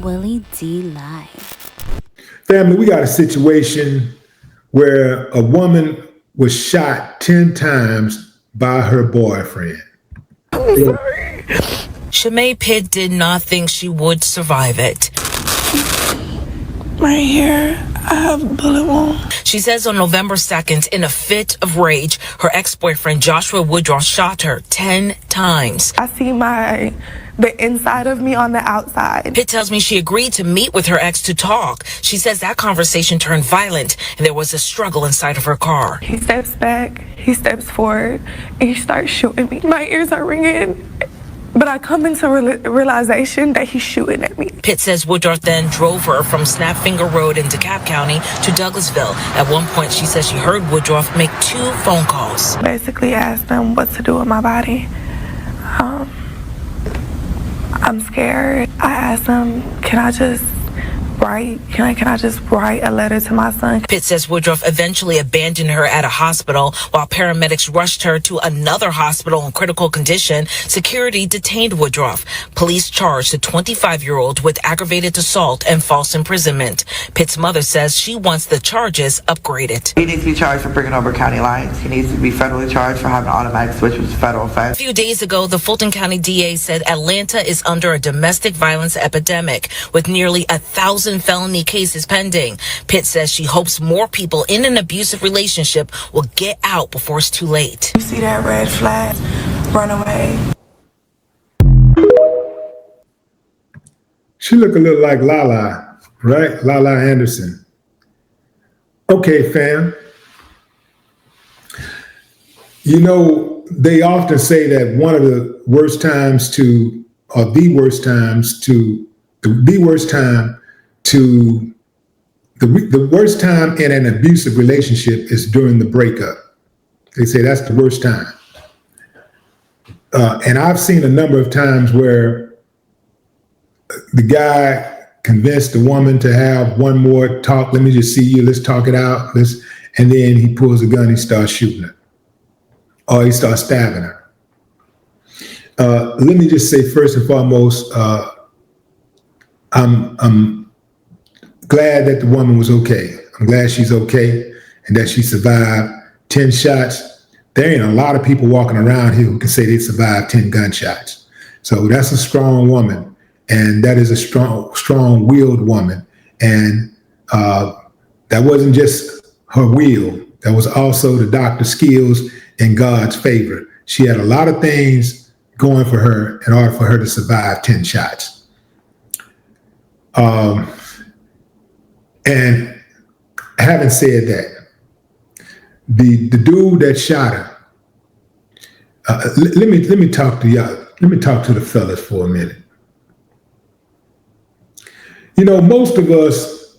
Willie D Live. Family, we got a situation where a woman was shot 10 times by her boyfriend. I'm sorry. Shemay Pitt did not think she would survive it. Right here, I have a bullet wound. She says on November 2nd, in a fit of rage, her ex-boyfriend Joshua Woodruff shot her 10 times. I see the inside of me on the outside. Pitt tells me she agreed to meet with her ex to talk. She says that conversation turned violent and there was a struggle inside of her car. He steps back, he steps forward, and he starts shooting me. My ears are ringing. But I come into realization that he's shooting at me. Pitt says Woodruff then drove her from Snapfinger Road in DeKalb County to Douglasville. At one point, she says she heard Woodruff make 2 phone calls. Basically asked him what to do with my body. I'm scared. I asked him, can I just write a letter to my son? Pitt says Woodruff eventually abandoned her at a hospital while paramedics rushed her to another hospital in critical condition. Security detained Woodruff. Police charged the 25-year-old with aggravated assault and false imprisonment. Pitt's mother says she wants the charges upgraded. He needs to be charged for bringing over county lines. He needs to be federally charged for having an automatic switch, which is a federal offense. A few days ago, the Fulton County DA said Atlanta is under a domestic violence epidemic with nearly 1,000 felony cases pending. Pitt says she hopes more people in an abusive relationship will get out before it's too late. You see that red flag? Run away. She look a little like Lala, right? Lala Anderson. Okay, fam. You know, they often say that one of the worst times to, or the worst times to, the worst time to, the worst time in an abusive relationship is during the breakup. They say that's the worst time. And I've seen a number of times where the guy convinced the woman to have one more talk. Let me just see you. Let's talk it out. And then he pulls a gun. He starts shooting her, or he starts stabbing her. Let me just say first and foremost, I'm glad that the woman was okay. I'm glad she's okay and that she survived 10 shots. There ain't a lot of people walking around here who can say they survived 10 gunshots. So that's a strong woman. And that is a strong-willed woman. And that wasn't just her will. That was also the doctor's skills and God's favor. She had a lot of things going for her in order for her to survive 10 shots. And having said that, the dude that shot her, let me talk to y'all. Let me talk to the fellas for a minute. You know, most of us,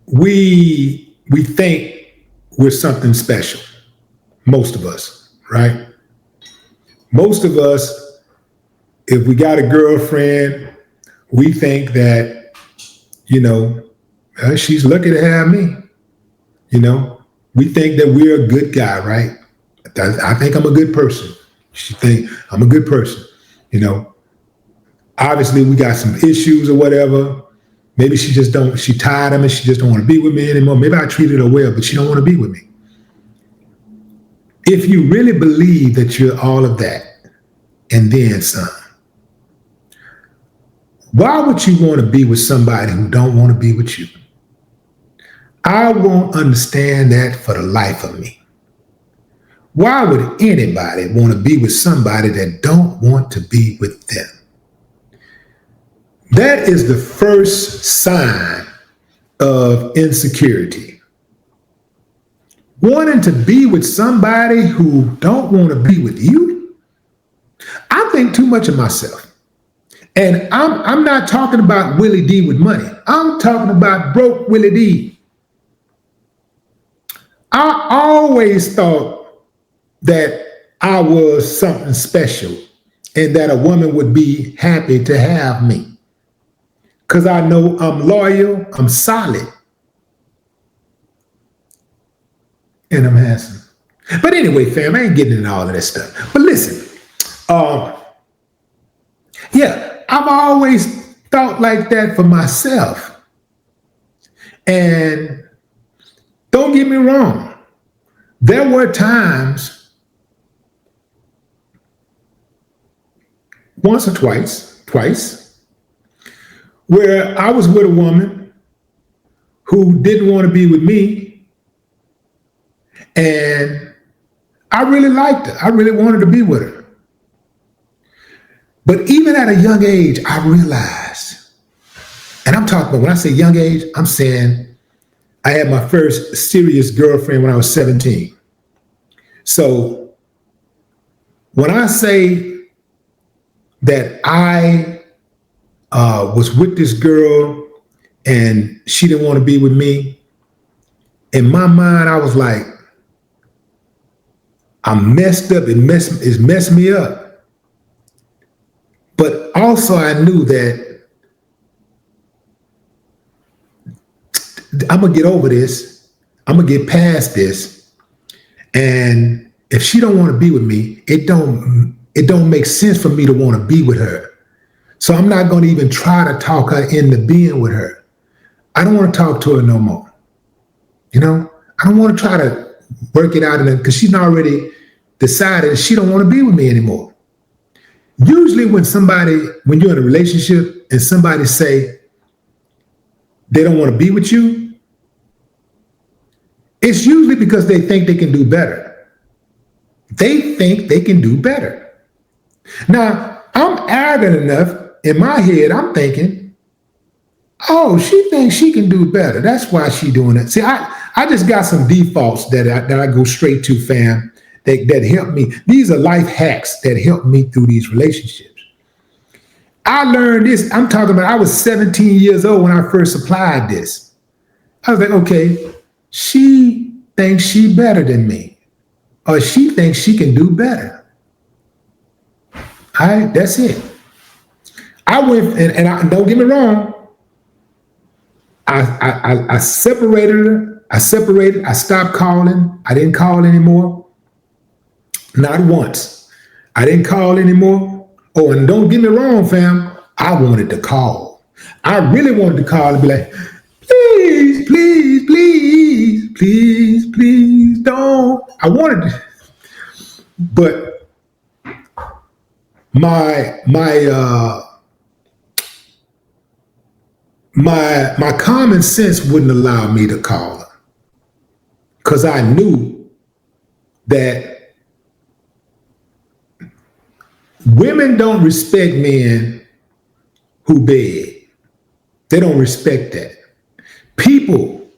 we think we're something special. Most of us, right? Most of us, if we got a girlfriend, we think that, you know, she's lucky to have me. You know, we think that we're a good guy, right? I think I'm a good person. She think I'm a good person. You know, obviously we got some issues or whatever. Maybe she tired of me. She just don't want to be with me anymore. Maybe I treated her well, but she don't want to be with me. If you really believe that you're all of that and then some, why would you want to be with somebody who don't want to be with you? I won't understand that for the life of me. Why would anybody want to be with somebody that don't want to be with them? That is the first sign of insecurity. Wanting to be with somebody who don't want to be with you? I think too much of myself. And I'm not talking about Willie D with money. I'm talking about broke Willie D. I always thought that I was something special and that a woman would be happy to have me. Because I know I'm loyal, I'm solid, and I'm handsome. But anyway, fam, I ain't getting into all of that stuff. But listen, yeah, I've always thought like that for myself. And don't get me wrong, there were times, once or twice, where I was with a woman who didn't want to be with me, and I really liked her. I really wanted to be with her. But even at a young age, I realized, and I'm talking about when I say young age, I'm saying I had my first serious girlfriend when I was 17. So when I say that I was with this girl and she didn't want to be with me, in my mind, I was like, I'm messed up. It messed me up. But also I knew that I'm gonna get over this. I'm gonna get past this. And if she don't want to be with me, it don't make sense for me to want to be with her. So I'm not gonna even try to talk her into being with her. I don't want to talk to her no more. You know, I don't want to try to work it out because she's already decided she don't want to be with me anymore. Usually when you're in a relationship and somebody say they don't want to be with you, it's usually because they think they can do better. They think they can do better. Now, I'm arrogant enough, in my head, I'm thinking, oh, she thinks she can do better. That's why she's doing it. See, I just got some defaults that I go straight to, fam, that help me. These are life hacks that help me through these relationships. I learned this. I'm talking about, I was 17 years old when I first applied this. I was like, okay, she thinks she better than me, or she thinks she can do better. All right, that's it. I went, and don't get me wrong, I separated her. I stopped calling. I didn't call anymore. Not once. I didn't call anymore. Oh, and don't get me wrong, fam. I wanted to call. I really wanted to call and be like, please, please, please, please, please don't. I wanted to. But my common sense wouldn't allow me to call her, because I knew that women don't respect men who beg. They don't respect that. People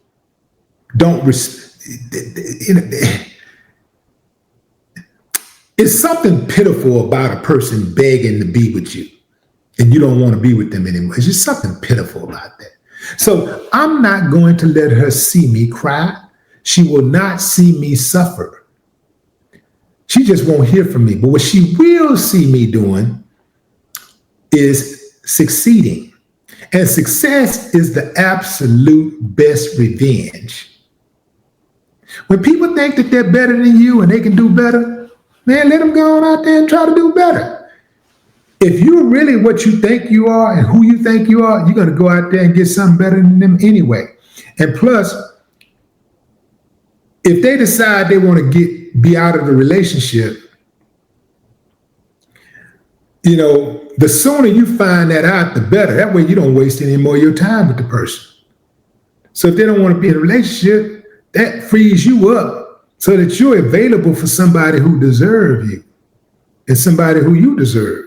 don't it's something pitiful about a person begging to be with you and you don't want to be with them anymore. It's just something pitiful about that. So I'm not going to let her see me cry. She will not see me suffer. She just won't hear from me. But what she will see me doing is succeeding. And success is the absolute best revenge. When people think that they're better than you and they can do better, man, let them go on out there and try to do better. If you're really what you think you are and who you think you are, you're going to go out there and get something better than them anyway. And plus, if they decide they want to be out of the relationship, you know, the sooner you find that out, the better. That way you don't waste any more of your time with the person. So if they don't want to be in a relationship, that frees you up so that you're available for somebody who deserves you and somebody who you deserve.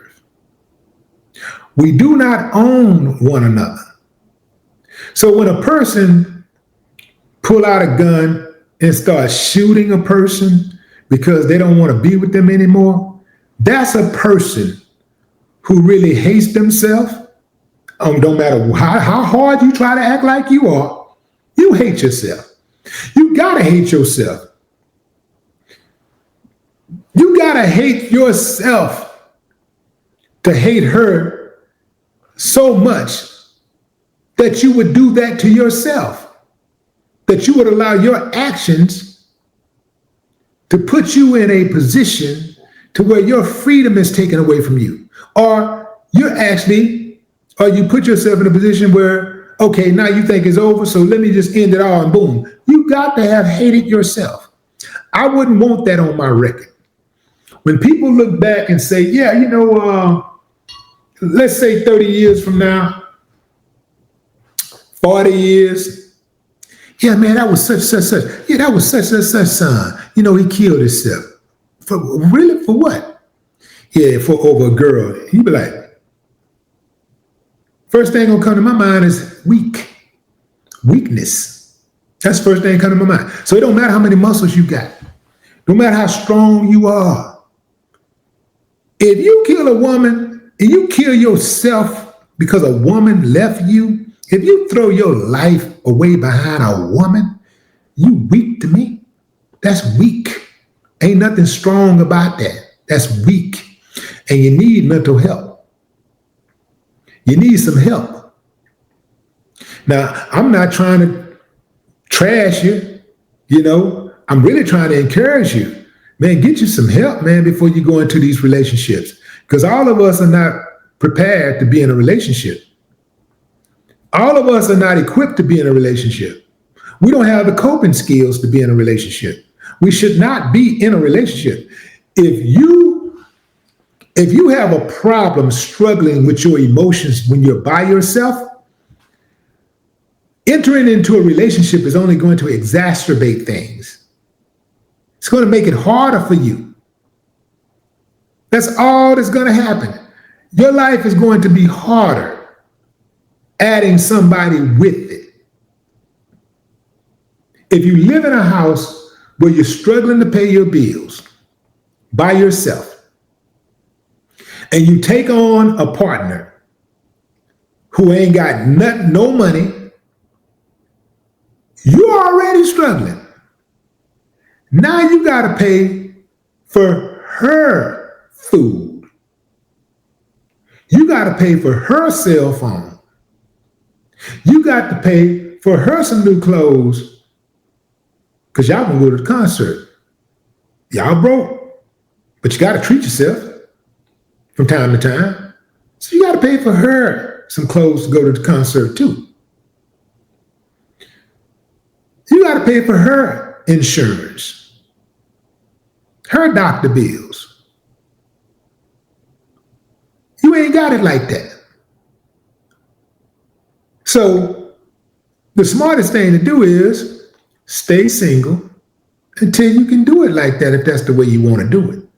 We do not own one another. So when a person pull out a gun and start shooting a person because they don't want to be with them anymore, that's a person who really hates themselves. No matter how hard you try to act like you are, you hate yourself. You gotta hate yourself. You gotta hate yourself to hate her so much that you would do that to yourself, that you would allow your actions to put you in a position to where your freedom is taken away from you, or you're actually Or you put yourself in a position where, okay, now you think it's over, so let me just end it all and boom. You got to have hated yourself. I wouldn't want that on my record. When people look back and say, yeah, let's say 30 years from now, 40 years, yeah, man, that was such. Yeah, that was such son. You know, he killed himself. For really? For what? Yeah, for over a girl. You be like, first thing gonna come to my mind is weakness. That's the first thing come to my mind. So it don't matter how many muscles you got. No matter how strong you are. If you kill a woman and you kill yourself because a woman left you, if you throw your life away behind a woman, you weak to me. That's weak. Ain't nothing strong about that. That's weak. And you need mental help. You need some help. Now, I'm not trying to trash you, I'm really trying to encourage you. Man, get you some help, man, before you go into these relationships. Because all of us are not prepared to be in a relationship. All of us are not equipped to be in a relationship. We don't have the coping skills to be in a relationship. We should not be in a relationship. If you have a problem struggling with your emotions when you're by yourself, entering into a relationship is only going to exacerbate things. It's going to make it harder for you. That's all that's going to happen. Your life is going to be harder adding somebody with it. If you live in a house where you're struggling to pay your bills by yourself, and you take on a partner who ain't got no money, you're already struggling. Now you got to pay for her food. You got to pay for her cell phone. You got to pay for her some new clothes because y'all gonna go to the concert. Y'all broke, but you got to treat yourself from time to time. So you got to pay for her some clothes to go to the concert too. You got to pay for her insurance, her doctor bills. You ain't got it like that. So the smartest thing to do is stay single until you can do it like that if that's the way you want to do it.